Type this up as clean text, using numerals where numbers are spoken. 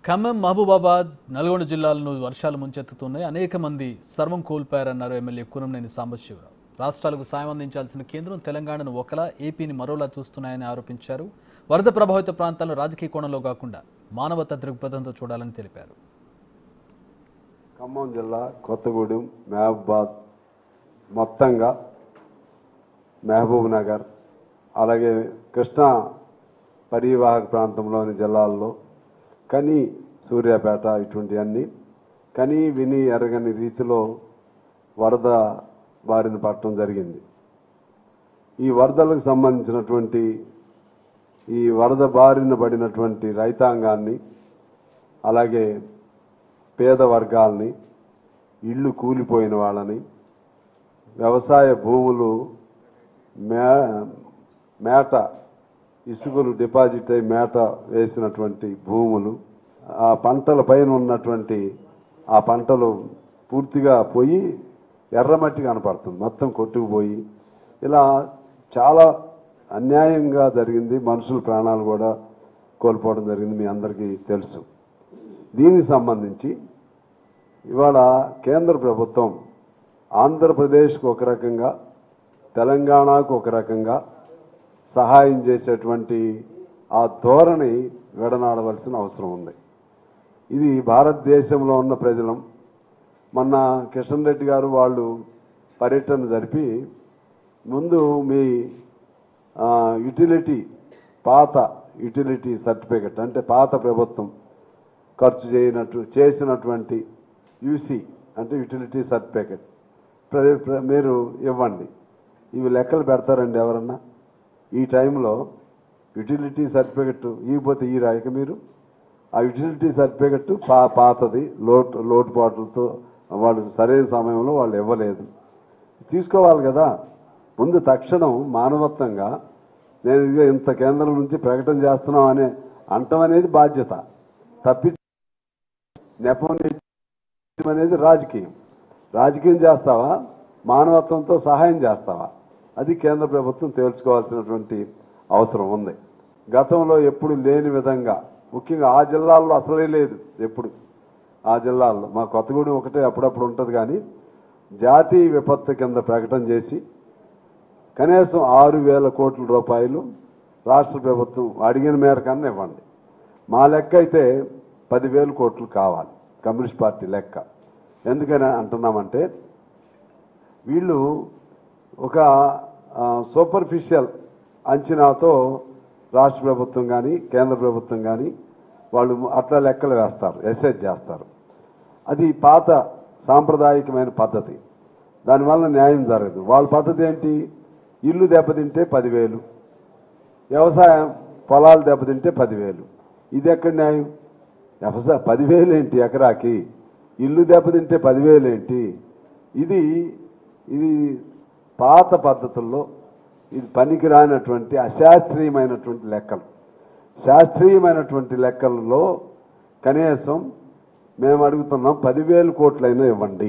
ఖమ్మం, మహబూబాబాద్, నల్గొండ జిల్లాలను వర్షాలు ముంచెత్తుతున్నాయి. అనేక మంది సర్వం కోల్పోయారన్నారు ఎమ్మెల్యే కూనంనేని సాంబశివరావు. రాష్ట్రాలకు సాయం అందించాల్సిన కేంద్రం తెలంగాణను ఒకలా, ఏపీని మరోలా చూస్తున్నాయని ఆరోపించారు. వరద ప్రభావిత ప్రాంతాలను రాజకీయ కోణంలో కాకుండా మానవతా దృక్పథంతో చూడాలని తెలిపారు. ఖమ్మం జిల్లా కొత్తగూడెం, మహబూబాబాద్, మొత్తంగా మహబూబ్ నగర్, అలాగే కృష్ణా పరివాహక ప్రాంతంలోని జిల్లాల్లో కని, సూర్యాపేట ఇటువంటివన్నీ కని విని ఎరగని రీతిలో వరద బారిన పడటం జరిగింది. ఈ వరదలకు సంబంధించినటువంటి ఈ వరద బారిన పడినటువంటి రైతాంగాన్ని, అలాగే పేద వర్గాల్ని, ఇళ్ళు కూలిపోయిన వాళ్ళని, వ్యవసాయ భూములు మేట ఇసుకలు డిపాజిట్ అయి మేట వేసినటువంటి భూములు, ఆ పంటల పైన ఉన్నటువంటి ఆ పంటలు పూర్తిగా పోయి ఎర్రమట్టి కనపడుతుంది, మొత్తం కొట్టుకుపోయి ఇలా చాలా అన్యాయంగా జరిగింది. మనుషుల ప్రాణాలు కూడా కోల్పోవడం జరిగింది, మీ అందరికీ తెలుసు. దీనికి సంబంధించి ఇవాళ కేంద్ర ప్రభుత్వం ఆంధ్రప్రదేశ్కు ఒక రకంగా, తెలంగాణకు ఒక రకంగా సహాయం చేసేటువంటి ఆ ధోరణి విడనాడవలసిన అవసరం ఉంది. ఇది భారతదేశంలో ఉన్న ప్రజలం. మొన్న కిషన్ రెడ్డి గారు వాళ్ళు పర్యటన జరిపి ముందు మీ పాత యుటిలిటీ సర్టిఫికెట్ అంటే పాత ప్రభుత్వం ఖర్చు చేసినటువంటి యూసీ అంటే యుటిలిటీ సర్టిఫికెట్ మీరు ఇవ్వండి. ఇవి లెక్కలు పెడతారండి ఎవరన్నా? ఈ టైంలో యుటిలిటీ సర్టిఫికెట్ ఇవ్వకపోతే ఈ రాయక మీరు ఆ యుటిలిటీ సర్టిఫికెట్ పాతది, లోటుపాట్లతో వాళ్ళు సరైన సమయంలో వాళ్ళు ఇవ్వలేదు. తీసుకోవాలి కదా. ముందు తక్షణం మానవత్వంగా నేను ఇదిగో ఇంత కేంద్రం నుంచి ప్రకటన చేస్తున్నాం అనే అంటం అనేది బాధ్యత. నెపం అనేది రాజకీయం చేస్తావా, మానవత్వంతో సహాయం చేస్తావా? అది కేంద్ర ప్రభుత్వం తేల్చుకోవాల్సినటువంటి అవసరం ఉంది. గతంలో ఎప్పుడు లేని విధంగా, ముఖ్యంగా ఆ జిల్లాల్లో అసలే లేదు. ఎప్పుడు ఆ జిల్లాల్లో మా కొత్తగూడెం ఒకటే అప్పుడప్పుడు ఉంటుంది, కానీ జాతీయ విపత్తు కింద ప్రకటన చేసి కనీసం 6,000 కోట్ల రూపాయలు రాష్ట్ర ప్రభుత్వం అడిగిన మేరకన్నా ఇవ్వండి. మా లెక్క అయితే 10,000 కోట్లు కావాలి, కమ్యూనిస్ట్ పార్టీ లెక్క. ఎందుకని అంటున్నామంటే వీళ్ళు ఒక సూపర్ఫిషియల్ అంచనాతో రాష్ట్ర ప్రభుత్వం కానీ కేంద్ర ప్రభుత్వం కానీ వాళ్ళు అట్లా లెక్కలు వేస్తారు, ఎస్ఎస్ చేస్తారు. అది పాత సాంప్రదాయకమైన పద్ధతి. దానివల్ల న్యాయం జరగదు. వాళ్ళ పద్ధతి ఏంటి? ఇల్లు దెబ్బతింటే 10,000, వ్యవసాయం పొలాలు దెబ్బతింటే 10,000. ఇది ఎక్కడ న్యాయం? 10,000 ఏంటి ఎకరాకి? ఇల్లు దెబ్బతింటే 10,000 ఏంటి? ఇది పాత పద్ధతుల్లో ఇది పనికిరానటువంటి అశాస్త్రీయమైనటువంటి లెక్కలు. శాస్త్రీయమైనటువంటి లెక్కలలో కనీసం మేము అడుగుతున్నాం 10,000 కోట్లైనా ఇవ్వండి.